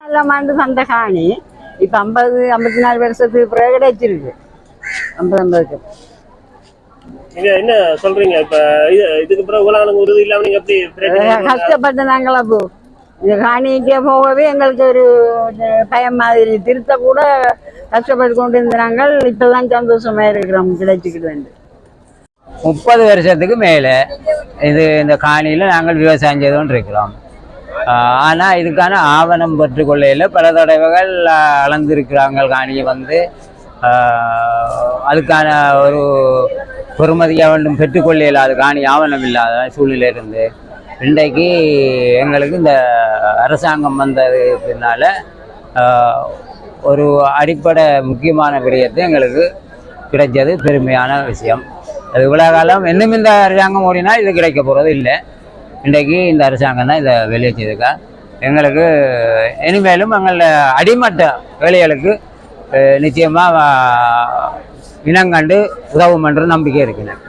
எல்லாம் ஆண்டு தந்த காணி இப்ப 50-54 வருஷத்துக்கு பிறகு கிடைச்சிருக்கு. 50-50க்கு நீங்க என்ன சொல்றீங்க? இப்ப இதுக்கு பிறகு உலகம் உறுதி இல்லாம நீங்க எப்படி கஷ்டப்பட்டு நாங்களா இந்த காணிக்கே போகவே எங்களுக்கு ஒரு பயம் மாதிரி திருத்த கூட கஷ்டப்பட்டு கொண்டு இருந்தாங்க. இப்பதான் சந்தோஷமா இருக்கிறோம் கிடைச்சிக்கிட்டு வந்து. 30 வருஷத்துக்கு மேலே இந்த காணியில் நாங்கள் விவசாயம் செய்து கொண்டு இருக்கிறோம். ஆனால் இதுக்கான ஆவணம் பெற்றுக்கொள்ளையில் பல தடவைகள் அளந்திருக்கிறாங்க. காணியை வந்து அதுக்கான ஒரு பொறுமதியாக வேண்டும் பெற்றுக்கொள்ளையில் அது காணி ஆவணம் இல்லாத சூழ்நிலை இருந்து இன்றைக்கு எங்களுக்கு இந்த அரசாங்கம் வந்தது பின்னால் ஒரு அடிப்படை முக்கியமான விடயத்தை எங்களுக்கு கிடைச்சது பெருமையான விஷயம். அது இவ்வளோ காலம் இன்னும் இந்த அரசாங்கம் ஓடினா இது கிடைக்க போகிறது இல்லை. இன்றைக்கு இந்த அரசாங்கம் தான் இதை வேலையை செய்திருக்கா. எங்களுக்கு இனிமேலும் எங்களோட அடிமட்ட வேலைகளுக்கு நிச்சயமாக இனங்கண்டு உதவும் என்ற நம்பிக்கை இருக்கிறேன்.